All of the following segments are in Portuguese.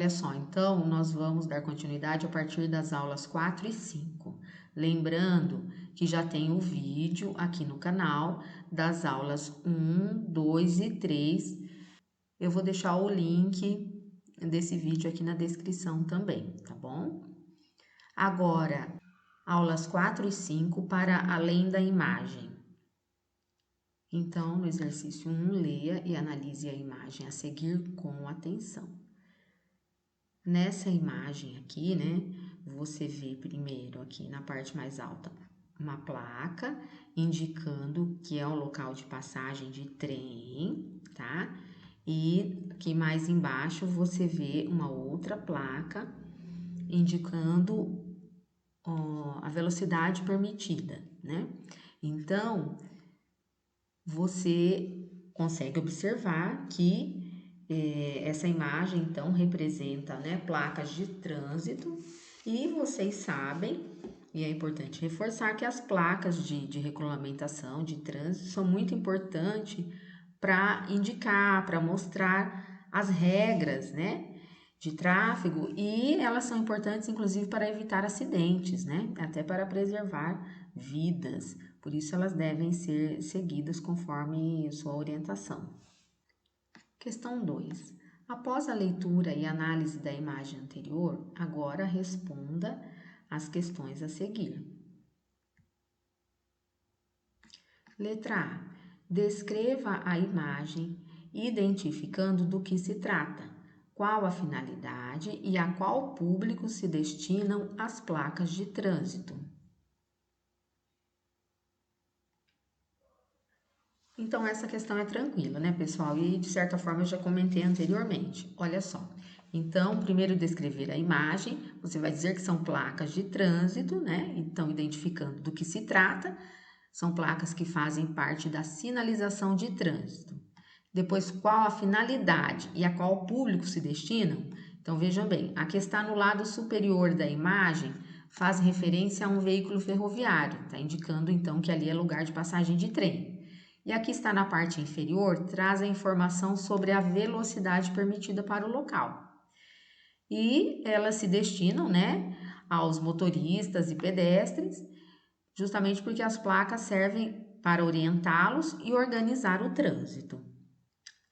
Olha só, então nós vamos dar continuidade a partir das aulas 4 e 5. Lembrando que já tem o vídeo aqui no canal das aulas 1, 2 e 3. Eu vou deixar o link desse vídeo aqui na descrição também, tá bom? Agora, aulas 4 e 5 para além da imagem. Então, no exercício 1, leia e analise a imagem a seguir com atenção. Nessa imagem aqui, né, você vê primeiro aqui na parte mais alta uma placa indicando que é um local de passagem de trem, tá? E aqui mais embaixo você vê uma outra placa indicando a velocidade permitida, né? Então, você consegue observar que essa imagem, então, representa, né, placas de trânsito e vocês sabem, e é importante reforçar que as placas de regulamentação de trânsito são muito importantes para indicar, para mostrar as regras, né, de tráfego e elas são importantes, inclusive, para evitar acidentes, né, até para preservar vidas. Por isso, elas devem ser seguidas conforme sua orientação. Questão 2. Após a leitura e análise da imagem anterior, agora responda as questões a seguir. Letra A. Descreva a imagem, identificando do que se trata, qual a finalidade e a qual público se destinam as placas de trânsito. Então, essa questão é tranquila, né, pessoal? E, de certa forma, eu já comentei anteriormente. Olha só. Então, primeiro descrever a imagem, você vai dizer que são placas de trânsito, né? Então, identificando do que se trata, são placas que fazem parte da sinalização de trânsito. Depois, qual a finalidade e a qual público se destinam? Então, vejam bem, a que está no lado superior da imagem faz referência a um veículo ferroviário, está indicando, então, que ali é lugar de passagem de trem. E aqui está na parte inferior, traz a informação sobre a velocidade permitida para o local. E elas se destinam, né, aos motoristas e pedestres, justamente porque as placas servem para orientá-los e organizar o trânsito.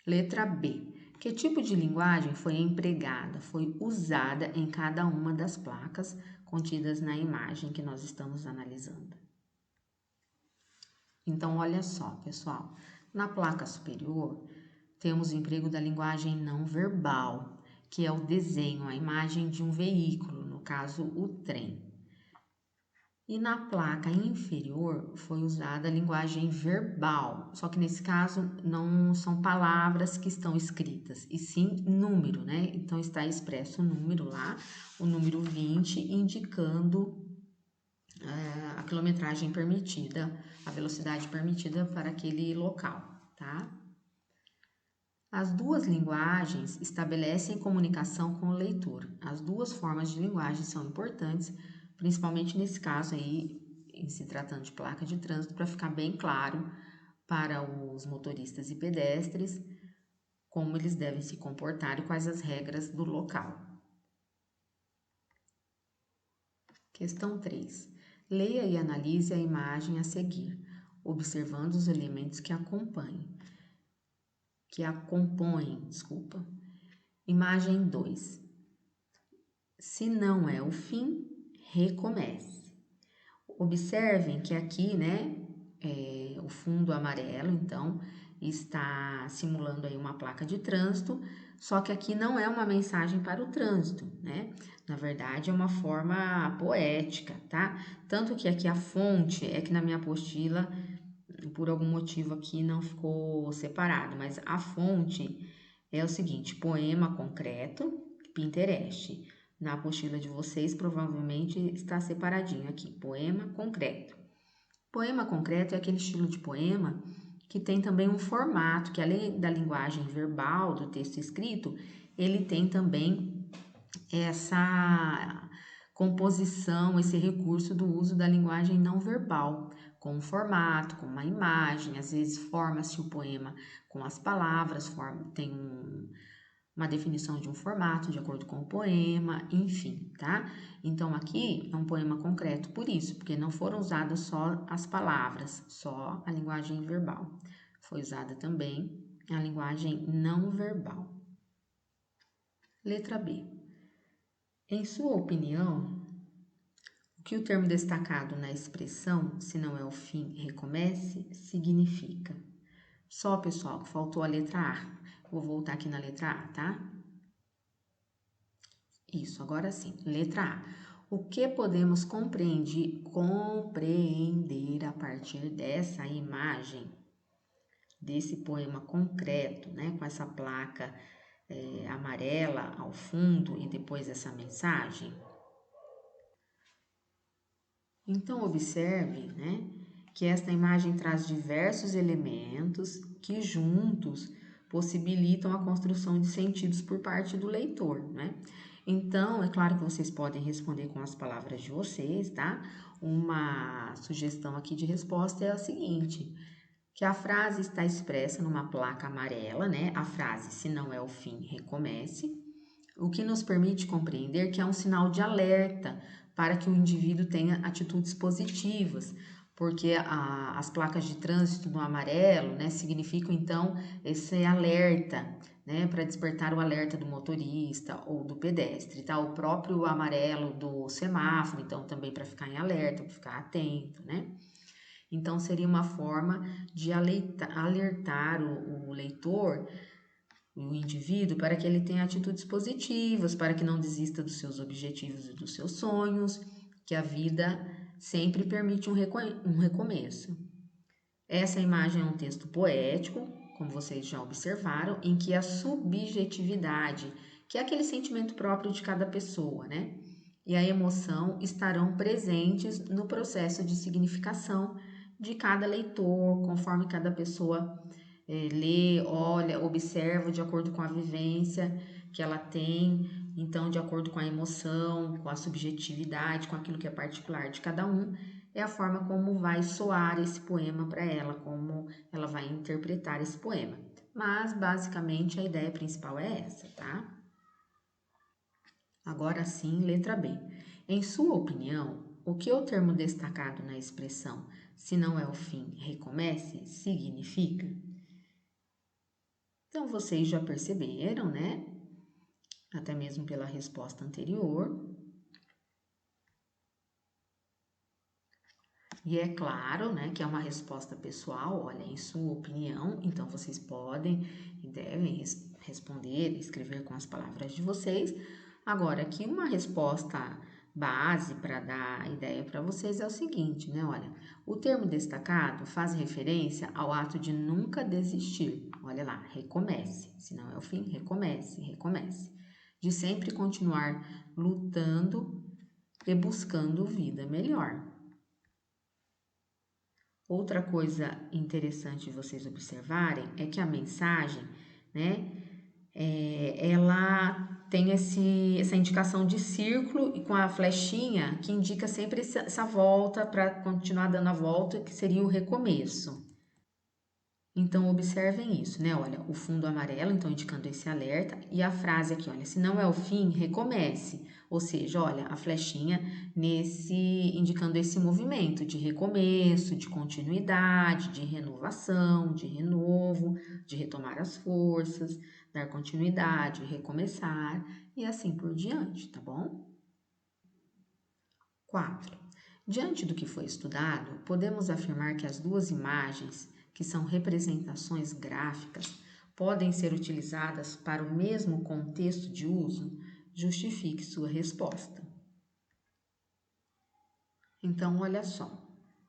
Letra B. Que tipo de linguagem foi empregada, foi usada em cada uma das placas contidas na imagem que nós estamos analisando? Então, olha só, pessoal, na placa superior temos o emprego da linguagem não verbal, que é o desenho, a imagem de um veículo, no caso, o trem. E na placa inferior foi usada a linguagem verbal, só que nesse caso não são palavras que estão escritas, e sim número, né? Então está expresso o número lá, o número 20, indicando a quilometragem permitida, a velocidade permitida para aquele local, tá? As duas linguagens estabelecem comunicação com o leitor. As duas formas de linguagem são importantes, principalmente nesse caso aí, em se tratando de placa de trânsito, para ficar bem claro para os motoristas e pedestres como eles devem se comportar e quais as regras do local. Questão 3. Leia e analise a imagem a seguir, observando os elementos que compõem. Imagem 2. Se não é o fim, recomece. Observem que aqui, né, o fundo amarelo, então, está simulando aí uma placa de trânsito, só que aqui não é uma mensagem para o trânsito, né? Na verdade, é uma forma poética, tá? Tanto que aqui a fonte é que na minha apostila, por algum motivo aqui não ficou separado, mas a fonte é o seguinte: poema concreto, Pinterest. Na apostila de vocês, provavelmente está separadinho aqui, poema concreto. Poema concreto é aquele estilo de poema que tem também um formato, que além da linguagem verbal, do texto escrito, ele tem também essa composição, esse recurso do uso da linguagem não verbal, com um formato, com uma imagem, às vezes forma-se o poema com as palavras, tem uma definição de um formato de acordo com o poema, enfim, tá? Então, aqui é um poema concreto por isso, porque não foram usadas só as palavras, só a linguagem verbal. Foi usada também a linguagem não verbal. Letra B. Em sua opinião, o que o termo destacado na expressão, se não é o fim, recomece, significa? Só, pessoal, que faltou a letra A. Vou voltar aqui na letra A, tá? Isso, agora sim. Letra A. O que podemos compreender a partir dessa imagem, desse poema concreto, né? Com essa placa amarela ao fundo e depois essa mensagem? Então, observe, né, que esta imagem traz diversos elementos que juntos possibilitam a construção de sentidos por parte do leitor, né? Então, é claro que vocês podem responder com as palavras de vocês, tá? Uma sugestão aqui de resposta é a seguinte, que a frase está expressa numa placa amarela, né? A frase, se não é o fim, recomece, o que nos permite compreender que é um sinal de alerta para que o indivíduo tenha atitudes positivas, porque as placas de trânsito no amarelo, né, significam então esse alerta, né, para despertar o alerta do motorista ou do pedestre, tá? O próprio amarelo do semáforo, então também para ficar em alerta, para ficar atento, né? Então seria uma forma de alertar o leitor, o indivíduo, para que ele tenha atitudes positivas, para que não desista dos seus objetivos e dos seus sonhos, que a vida sempre permite um recomeço. Essa imagem é um texto poético, como vocês já observaram, em que a subjetividade, que é aquele sentimento próprio de cada pessoa, né? E a emoção estarão presentes no processo de significação de cada leitor, conforme cada pessoa lê, olha, observa de acordo com a vivência que ela tem, então de acordo com a emoção, com a subjetividade, com aquilo que é particular de cada um, é a forma como vai soar esse poema para ela, como ela vai interpretar esse poema. Mas basicamente a ideia principal é essa, tá? Agora sim, letra B. Em sua opinião, o que o termo destacado na expressão se não é o fim, recomece, significa? Então, vocês já perceberam, né? Até mesmo pela resposta anterior. E é claro, né, que é uma resposta pessoal, olha, em sua opinião, então vocês podem e devem responder, escrever com as palavras de vocês. Agora, aqui uma resposta base para dar ideia para vocês é o seguinte, né? Olha, o termo destacado faz referência ao ato de nunca desistir. Olha lá, recomece. Se não é o fim, recomece, recomece. De sempre continuar lutando e buscando vida melhor. Outra coisa interessante de vocês observarem é que a mensagem, né, ela tem essa indicação de círculo e com a flechinha que indica sempre essa volta para continuar dando a volta, que seria o recomeço. Então, observem isso, né? Olha, o fundo amarelo, então indicando esse alerta, e a frase aqui, olha, se não é o fim, recomece. Ou seja, olha, a flechinha indicando esse movimento de recomeço, de continuidade, de renovação, de renovo, de retomar as forças, dar continuidade, recomeçar e assim por diante, tá bom? 4. Diante do que foi estudado, podemos afirmar que as duas imagens, que são representações gráficas, podem ser utilizadas para o mesmo contexto de uso? Justifique sua resposta. Então, olha só.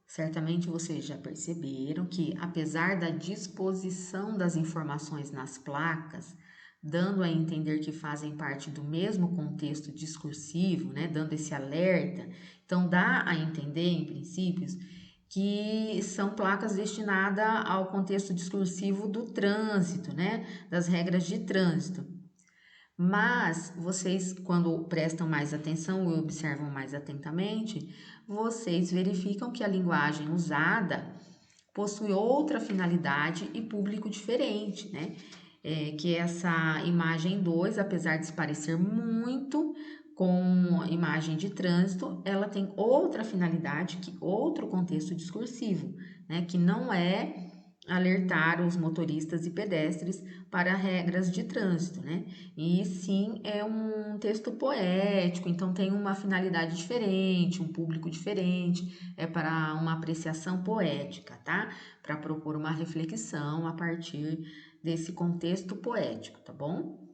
Certamente vocês já perceberam que, apesar da disposição das informações nas placas, dando a entender que fazem parte do mesmo contexto discursivo, né, dando esse alerta, então dá a entender, em princípios, que são placas destinadas ao contexto discursivo do trânsito, né, das regras de trânsito. Mas vocês, quando prestam mais atenção e observam mais atentamente, vocês verificam que a linguagem usada possui outra finalidade e público diferente, né? que essa imagem 2, apesar de se parecer muito com a imagem de trânsito, ela tem outra finalidade, outro contexto discursivo, né, que não é alertar os motoristas e pedestres para regras de trânsito, né? E sim é um texto poético, então tem uma finalidade diferente, um público diferente, é para uma apreciação poética, tá? Para propor uma reflexão a partir desse contexto poético, tá bom?